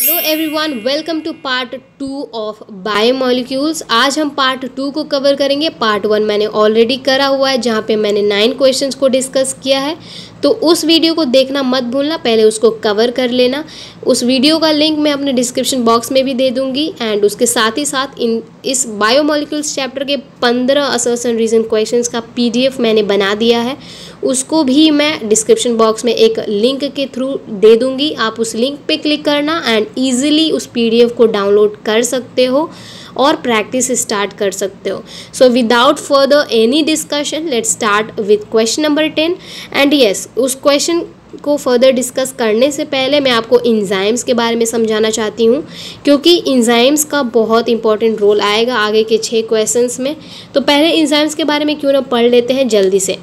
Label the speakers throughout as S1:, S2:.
S1: Hello everyone, welcome to part 2 of biomolecules. आज हम part 2 को कवर करेंगे। पार्ट 1 मैंने ऑलरेडी करा हुआ है, जहाँ पे मैंने 9 क्वेश्चंस को डिस्कस किया है, तो उस वीडियो को देखना मत भूलना, पहले उसको कवर कर लेना। उस वीडियो का लिंक मैं अपने डिस्क्रिप्शन बॉक्स में भी दे दूँगी। एंड उसके साथ ही साथ इस बायोमॉलिक्यूल्स चैप्टर के 15 असर्शन रीजन क्वेश्चंस का PDF मैंने बना दिया है, उसको भी मैं डिस्क्रिप्शन बॉक्स में एक लिंक के थ्रू दे दूंगी। आप उस लिंक पे क्लिक करना एंड ईजिली उस PDF को डाउनलोड कर सकते हो और प्रैक्टिस स्टार्ट कर सकते हो। So without further any discussion, let's start with question number 10। And yes, उस क्वेश्चन को फर्दर डिस्कस करने से पहले मैं आपको इंजाइम्स के बारे में समझाना चाहती हूँ, क्योंकि इंजाइम्स का बहुत इंपॉर्टेंट रोल आएगा आगे के 6 क्वेश्चंस में। तो पहले इंजाइम्स के बारे में क्यों ना पढ़ लेते हैं जल्दी से।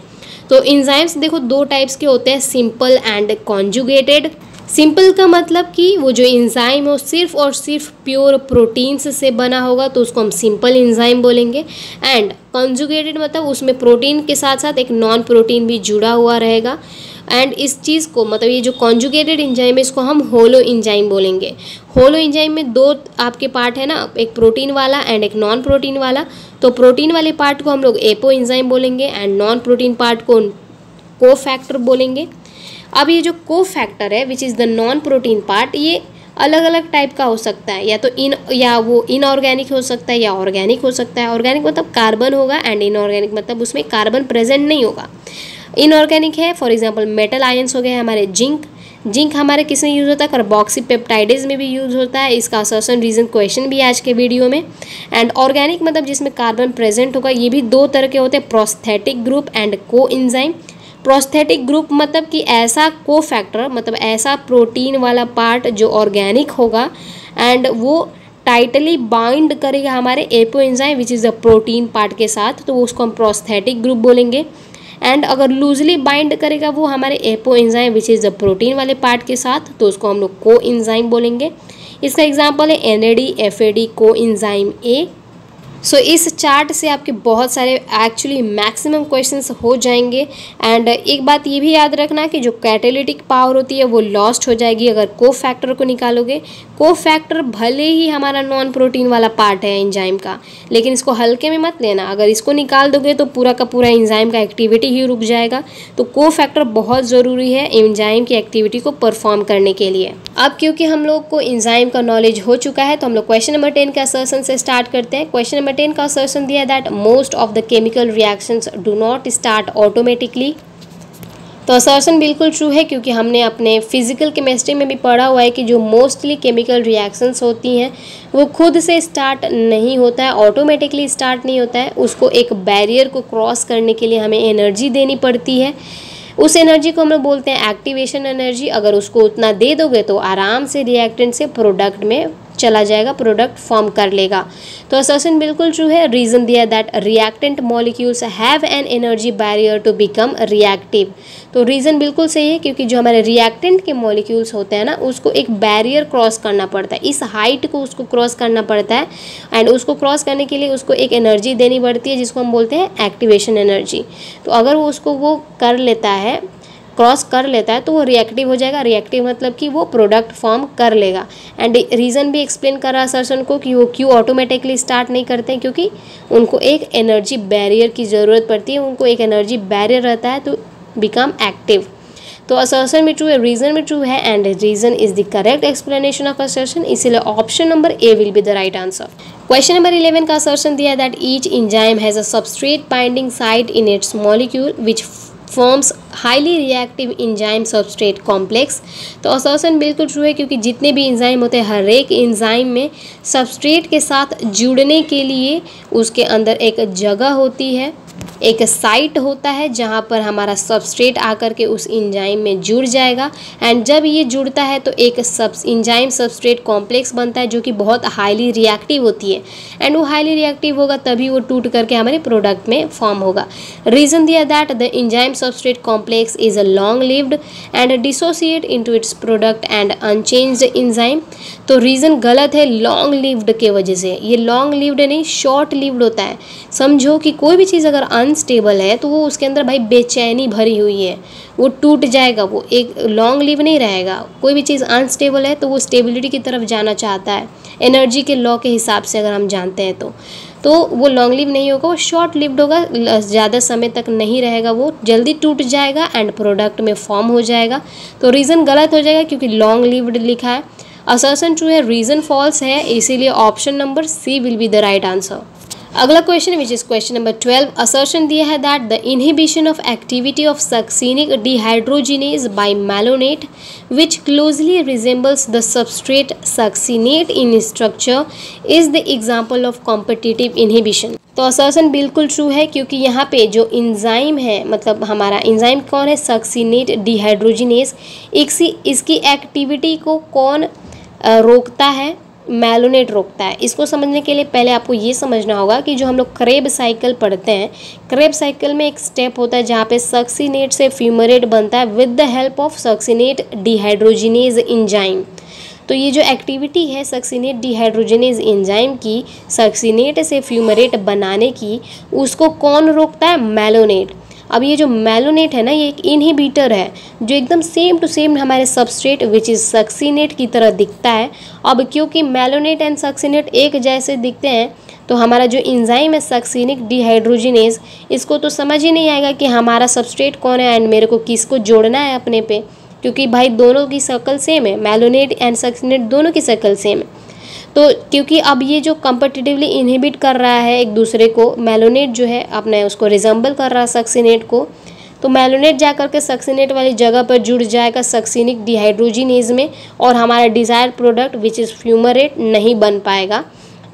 S1: तो इंजाइम्स देखो 2 टाइप्स के होते हैं, सिंपल एंड कॉन्जुगेटेड। सिंपल का मतलब कि वो जो इंजाइम हो सिर्फ और सिर्फ प्योर प्रोटीन्स से बना होगा, तो उसको हम सिंपल इंजाइम बोलेंगे। एंड कॉन्जुगेटेड मतलब उसमें प्रोटीन के साथ साथ एक नॉन प्रोटीन भी जुड़ा हुआ रहेगा। एंड इस चीज़ को मतलब ये जो कॉन्जुगेटेड इंजाइम है, इसको हम होलो इंजाइम बोलेंगे। होलो इंजाइम में 2 आपके पार्ट है ना, एक प्रोटीन वाला एंड एक नॉन प्रोटीन वाला। तो प्रोटीन वाले पार्ट को हम लोग एपो इंजाइम बोलेंगे एंड नॉन प्रोटीन पार्ट को कोफैक्टर बोलेंगे। अब ये जो कोफैक्टर है which is the non protein part, ये अलग अलग टाइप का हो सकता है, या वो इनऑर्गेनिक हो सकता है या ऑर्गेनिक हो सकता है। ऑर्गेनिक मतलब कार्बन होगा एंड इनऑर्गेनिक मतलब उसमें कार्बन प्रेजेंट नहीं होगा। इनऑर्गेनिक है फॉर एग्जांपल मेटल आयंस हो गए हमारे जिंक हमारे किस में यूज़ होता है, कार्बोक्सीपेप्टाइडेज में भी यूज़ होता है। इसका असर्शन रीजन क्वेश्चन भी आज के वीडियो में। एंड ऑर्गेनिक मतलब जिसमें कार्बन प्रेजेंट होगा, ये भी 2 तरह के होते हैं, प्रोस्थेटिक ग्रुप एंड को इंजाइम। प्रोस्थेटिक ग्रुप मतलब कि ऐसा कोफैक्टर मतलब ऐसा प्रोटीन वाला पार्ट जो ऑर्गेनिक होगा एंड वो टाइटली बाइंड करेगा हमारे apo enzyme which is the protein part के साथ, तो उसको हम प्रोस्थेटिक ग्रुप बोलेंगे। एंड अगर लूजली बाइंड करेगा वो हमारे apo enzyme which is the protein वाले पार्ट के साथ, तो उसको हम लोग को एंजाइम बोलेंगे। इसका एग्जांपल है NAD FAD को एंजाइम A। सो इस चार्ट से आपके बहुत सारे एक्चुअली मैक्सिमम क्वेश्चंस हो जाएंगे। एंड एक बात ये भी याद रखना कि जो कैटालिटिक पावर होती है वो लॉस्ट हो जाएगी अगर कोफैक्टर को निकालोगे। कोफैक्टर भले ही हमारा नॉन प्रोटीन वाला पार्ट है एंजाइम का, लेकिन इसको हल्के में मत लेना। अगर इसको निकाल दोगे तो पूरा का पूरा एंजाइम का एक्टिविटी ही रुक जाएगा। तो कोफैक्टर बहुत ज़रूरी है एंजाइम की एक्टिविटी को परफॉर्म करने के लिए। अब क्योंकि हम लोग को एंजाइम का नॉलेज हो चुका है, तो हम लोग क्वेश्चन नंबर 10 के असर्शन से स्टार्ट करते हैं। क्वेश्चन नंबर 10 का असर्शन दिया that most of the chemical reactions do not start automatically. तो असर्शन बिल्कुल ट्रू है, क्योंकि हमने अपने फिजिकल केमिस्ट्री में भी पढ़ा हुआ है कि जो मोस्टली केमिकल रिएक्शंस होती हैं वो खुद से स्टार्ट नहीं होता है, ऑटोमेटिकली स्टार्ट नहीं होता है। उसको एक बैरियर को क्रॉस करने के लिए हमें एनर्जी देनी पड़ती है। उस एनर्जी को हम लोग बोलते हैं एक्टिवेशन एनर्जी। अगर उसको उतना दे दोगे तो आराम से रिएक्टेंट से प्रोडक्ट में चला जाएगा, प्रोडक्ट फॉर्म कर लेगा। तो असर्शन बिल्कुल ट्रू है। रीजन दिया that reactant molecules have an energy barrier to become reactive. तो रीज़न बिल्कुल सही है, क्योंकि जो हमारे रिएक्टेंट के मॉलिक्यूल्स होते हैं ना, उसको एक बैरियर क्रॉस करना पड़ता है, इस हाइट को उसको क्रॉस करना पड़ता है। एंड उसको क्रॉस करने के लिए उसको एक एनर्जी देनी पड़ती है जिसको हम बोलते हैं एक्टिवेशन एनर्जी। तो अगर वो कर लेता है, क्रॉस कर लेता है, तो वो रिएक्टिव हो जाएगा। रिएक्टिव मतलब कि वो प्रोडक्ट फॉर्म कर लेगा। एंड रीज़न भी एक्सप्लेन कर रहा है असर्शन को कि वो क्यों ऑटोमेटिकली स्टार्ट नहीं करते हैं, क्योंकि उनको एक एनर्जी बैरियर की ज़रूरत पड़ती है। उनको एक एनर्जी बैरियर रहता है तो बिकम एक्टिव। तो असर्शन में ट्रू है, रीज़न में ट्रू है, and reason is the correct explanation of assertion. इसलिए option number A will be the right answer. Question number 11 का असर्शन दिया that each enzyme has a substrate binding site in its molecule which forms highly reactive enzyme substrate complex. तो assertion बिल्कुल true है, क्योंकि जितने भी enzyme होते हैं हर एक एंजाइम में सबस्ट्रेट के साथ जुड़ने के लिए उसके अंदर एक जगह होती है, एक साइट होता है जहाँ पर हमारा सबस्ट्रेट आकर के उस एंजाइम में जुड़ जाएगा। एंड जब ये जुड़ता है तो एक एंजाइम सबस्ट्रेट कॉम्प्लेक्स बनता है जो कि बहुत हाईली रिएक्टिव होती है। एंड वो हाईली रिएक्टिव होगा तभी वो टूट करके हमारे प्रोडक्ट में फॉर्म होगा। रीज़न दिया that the enzyme substrate complex is a long lived and dissociate into its product and unchanged enzyme. तो रीज़न गलत है लॉन्ग लिव्ड के वजह से। ये लॉन्ग लिव्ड नहीं, शॉर्ट लिव्ड होता है। समझो कि कोई भी चीज़ अगर अगर अनस्टेबल है तो वो उसके अंदर भाई बेचैनी भरी हुई है, वो टूट जाएगा, वो एक लॉन्ग लिव नहीं रहेगा। कोई भी चीज़ अनस्टेबल है तो वो स्टेबिलिटी की तरफ जाना चाहता है, एनर्जी के लॉ के हिसाब से अगर हम जानते हैं तो वो लॉन्ग लिव नहीं होगा, वो शॉर्ट लिव्ड होगा, ज़्यादा समय तक नहीं रहेगा, वो जल्दी टूट जाएगा एंड प्रोडक्ट में फॉर्म हो जाएगा। तो रीज़न गलत हो जाएगा क्योंकि लॉन्ग लिव्ड लिखा है। असर्शन ट्रू है, रीज़न फॉल्स है, इसीलिए option number C will be the right answer. अगला question which is question number 12, assertion दिया है that the inhibition of activity of succinic dehydrogenase by malonate which closely resembles the substrate succinate in structure is the example of competitive inhibition. तो assertion बिल्कुल true है क्योंकि यहाँ पे जो enzyme है, मतलब हमारा इंजाइम कौन है, सक्सिनेट डिहाइड्रोजिनेज, इसकी एक्टिविटी को कौन रोकता है, मैलोनेट रोकता है। इसको समझने के लिए पहले आपको ये समझना होगा कि जो हम लोग क्रेब साइकिल पढ़ते हैं, क्रेब साइकिल में एक स्टेप होता है जहाँ पे सक्सिनेट से फ्यूमरेट बनता है with the help of succinate dehydrogenase enzyme. तो ये जो एक्टिविटी है सक्सिनेट डिहाइड्रोजिनेज एंजाइम की, सक्सिनेट से फ्यूमरेट बनाने की, उसको कौन रोकता है, मैलोनेट। अब ये जो मैलोनेट है ना, ये एक इनहिबिटर है जो एकदम सेम टू सेम हमारे सबस्ट्रेट विच इज़ सक्सिनेट की तरह दिखता है। अब क्योंकि मैलोनेट एंड सक्सिनेट एक जैसे दिखते हैं तो हमारा जो एंजाइम है सक्सिनिक डिहाइड्रोजिनेज, इसको तो समझ ही नहीं आएगा कि हमारा सबस्ट्रेट कौन है एंड मेरे को किसको जोड़ना है अपने पे, क्योंकि भाई दोनों की शक्ल सेम है, मैलोनेट एंड सक्सिनेट दोनों की शक्ल सेम है। तो क्योंकि अब ये जो कम्पिटिटिवली इनहिबिट कर रहा है एक दूसरे को, मैलोनेट जो है अपने उसको रिजेंबल कर रहा है सक्सिनेट को, तो मैलोनेट जा करके सक्सिनेट वाली जगह पर जुड़ जाएगा सक्सिनिक डिहाइड्रोजिनेज में और हमारा desired product which is fumarate नहीं बन पाएगा।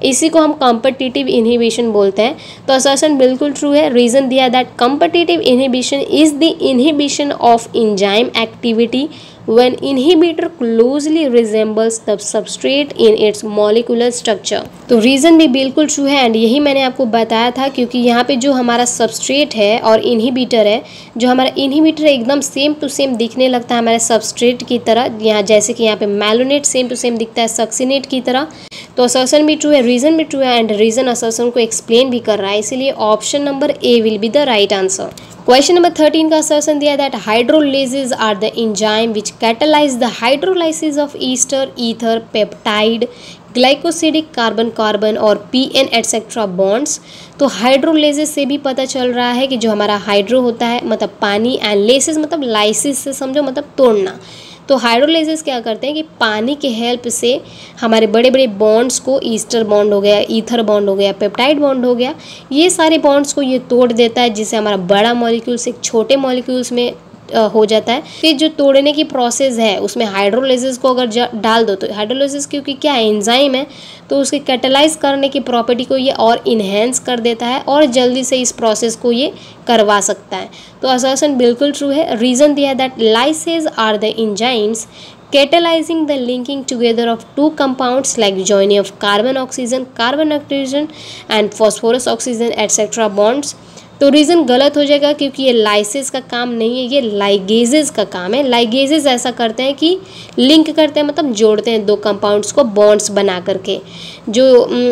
S1: इसी को हम कॉम्पिटिटिव इनहिबिशन बोलते हैं। तो असर्शन बिल्कुल ट्रू है, रीज़न दिया that competitive inhibition is the inhibition of enzyme activity when inhibitor closely resembles the substrate in its molecular structure। तो रीज़न भी बिल्कुल ट्रू है एंड यही मैंने आपको बताया था, क्योंकि यहाँ पे जो हमारा सबस्ट्रेट है और इनहिबिटर है, जो हमारा इनहिबिटर एकदम सेम टू सेम दिखने लगता है हमारे सबस्ट्रेट की तरह, यहाँ जैसे कि यहाँ पे मैलोनेट सेम टू सेम दिखता है सक्सिनेट की तरह। तो असर्शन भी ट्रू है, रीज़न भी ट्रू है एंड रीज़न असर्शन को एक्सप्लेन भी कर रहा है, इसीलिए option number A will be the right answer. Question number 13 का असर्शन दिया that hydrolases are the enzyme which catalyse the hydrolysis of ester, ether, peptide, glycosidic carbon carbon और PN etcetera bonds. तो hydrolases से भी पता चल रहा है कि जो हमारा हाइड्रो होता है मतलब पानी, एंड लेसिस मतलब लाइसिस से समझो मतलब तोड़ना। तो हाइड्रोलाइसिस क्या करते हैं कि पानी के हेल्प से हमारे बड़े बड़े बॉन्ड्स को, ईस्टर बॉन्ड हो गया, ईथर बॉन्ड हो गया, पेप्टाइड बॉन्ड हो गया, ये सारे बॉन्ड्स को ये तोड़ देता है, जिससे हमारा बड़ा मॉलिक्यूल्स एक छोटे मॉलिक्यूल्स में हो जाता है। फिर जो तोड़ने की प्रोसेस है उसमें हाइड्रोलाइसिस को अगर डाल दो, तो हाइड्रोलाइसिस क्योंकि क्या है, एंजाइम है, तो उसके कैटलाइज करने की प्रॉपर्टी को ये और इन्हेंस कर देता है और जल्दी से इस प्रोसेस को ये करवा सकता है। तो असर्शन बिल्कुल ट्रू है, रीज़न दिया है that lyases are the enzymes catalyzing the linking together of two compounds like joining of carbon oxygen and phosphorus oxygen etc bonds। तो रीज़न गलत हो जाएगा क्योंकि ये लाइसेस का काम नहीं है, ये लाइगेजेस का काम है। लाइगेजेस ऐसा करते हैं कि लिंक करते हैं, मतलब जोड़ते हैं दो कंपाउंड्स को बॉन्ड्स बना करके। जो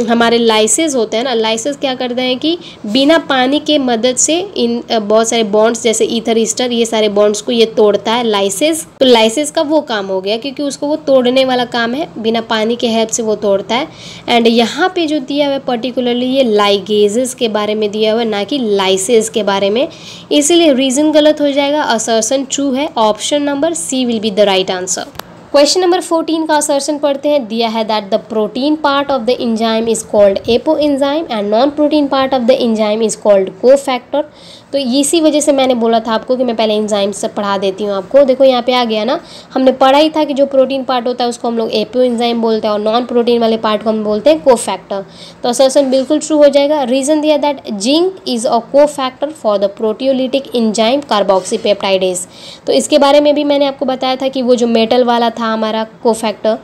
S1: हमारे लाइसेस होते हैं ना, लाइसेस क्या करते हैं कि बिना पानी के मदद से इन बहुत सारे बॉन्ड्स जैसे ईथर, ईस्टर, ये सारे बॉन्ड्स को ये तोड़ता है लाइसेस। तो लाइसेस का वो काम हो गया क्योंकि उसको वो तोड़ने वाला काम है, बिना पानी के हेल्प से वो तोड़ता है। एंड यहाँ पे जो दिया हुआ है पर्टिकुलरली ये लाइगेजेस के बारे में दिया हुआ है, ना कि लाइसेस के बारे में, इसीलिए रीज़न गलत हो जाएगा। असर्शन ट्रू है, option number C will be the right answer. Question number 14 का असर्शन पढ़ते हैं। दिया है that the protein part of the enzyme is called apoenzyme and non protein part of the enzyme is called cofactor. तो इसी वजह से मैंने बोला था आपको कि मैं पहले एंजाइम से पढ़ा देती हूँ आपको। देखो यहाँ पे आ गया ना, हमने पढ़ा ही था कि जो प्रोटीन पार्ट होता है उसको हम लोग एपो एंजाइम बोलते हैं और नॉन प्रोटीन वाले पार्ट को हम बोलते हैं कोफैक्टर। तो असर्शन बिल्कुल ट्रू हो जाएगा। रीज़न दिया that zinc is a cofactor for the proteolytic enzyme carboxypeptidase. तो इसके बारे में भी मैंने आपको बताया था कि वो जो मेटल वाला था हमारा कोफैक्टर,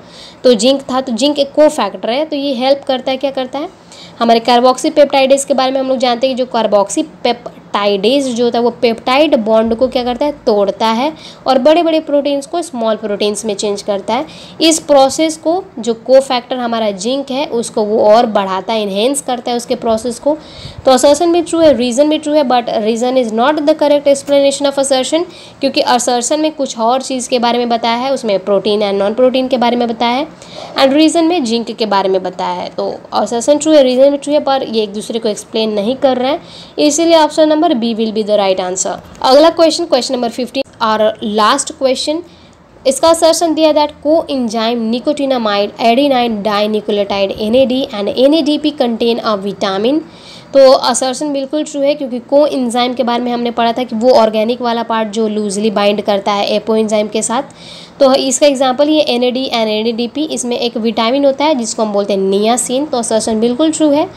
S1: तो जिंक था, तो जिंक एक कोफैक्टर है, तो ये हेल्प करता है, क्या करता है, हमारे कार्बोक्सीपेप्टाइडेज के बारे में हम लोग जानते हैं कि जो कार्बोक्सीपेप्टाइड पेप्टाइडेज जो होता है वो पेप्टाइड बॉन्ड को क्या करता है, तोड़ता है और बड़े बड़े प्रोटीन्स को स्मॉल प्रोटीन्स में चेंज करता है। इस प्रोसेस को जो कोफैक्टर हमारा जिंक है उसको वो और बढ़ाता है, इन्हेंस करता है उसके प्रोसेस को। तो असर्शन भी ट्रू है, रीज़न भी ट्रू है, but reason is not the correct explanation of assertion, क्योंकि असर्शन में कुछ और चीज़ के बारे में बताया है, उसमें प्रोटीन एंड नॉन प्रोटीन के बारे में बताया है, एंड रीज़न में जिंक के बारे में बताया है। तो असर्शन ट्रू है, रीज़न भी ट्रू है, पर ये एक दूसरे को एक्सप्लेन नहीं कर रहे हैं, इसीलिए option number B will be the right answer. अगला क्वेश्चन, क्वेश्चन नंबर 15 और लास्ट क्वेश्चन। इसका असर्शन दिया that coenzyme nicotinamide adenine dinucleotide NAD and NADP contain a vitamin. तो असर्शन बिल्कुल ट्रू है, क्योंकि कोएंजाइम के बारे में हमने पढ़ा था कि वो ऑर्गेनिक वाला पार्ट जो लूजली बाइंड करता है एपोएंजाइम के साथ। तो इसका एग्जांपल ये NAD एंड NADP, इसमें एक विटामिन होता है जिसको हम बोलते हैं नियासिन। तो असर्शन बिल्कुल ट्रू है।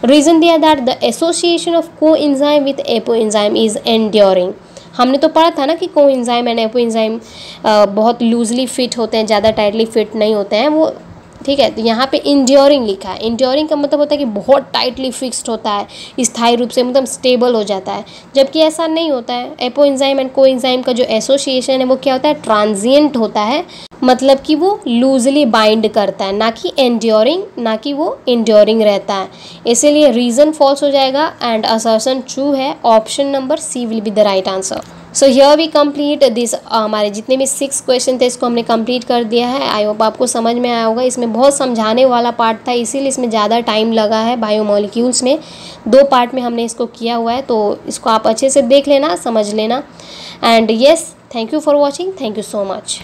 S1: रीज़न दिया that the association of coenzyme with apoenzyme is enduring. हमने तो पढ़ा था ना कि कोएंजाइम एंड एपोएंजाइम बहुत लूजली फिट होते हैं, ज़्यादा टाइटली फिट नहीं होते हैं वो, ठीक है। तो यहाँ पे इंड्योरिंग लिखा है। इंड्योरिंग का मतलब होता है कि बहुत टाइटली फिक्स्ड होता है, स्थायी रूप से मतलब स्टेबल हो जाता है, जबकि ऐसा नहीं होता है। एपोएंजाइम एंड कोएंजाइम का जो एसोसिएशन है वो क्या होता है, ट्रांजिएंट होता है, मतलब कि वो लूजली बाइंड करता है, ना कि एंड्योरिंग, ना कि वो इंड्योरिंग रहता है। इसीलिए रीज़न फॉल्स हो जाएगा एंड असर्शन ट्रू है। Option number C will be the right answer. So here we complete this. हमारे जितने भी 6 क्वेश्चन थे इसको हमने कंप्लीट कर दिया है। आई होप आपको समझ में आया होगा। इसमें बहुत समझाने वाला पार्ट था, इसीलिए इसमें ज़्यादा टाइम लगा है। बायोमॉलिक्यूल्स में 2 पार्ट में हमने इसको किया हुआ है, तो इसको आप अच्छे से देख लेना, समझ लेना। And yes, thank you for watching, thank you so much.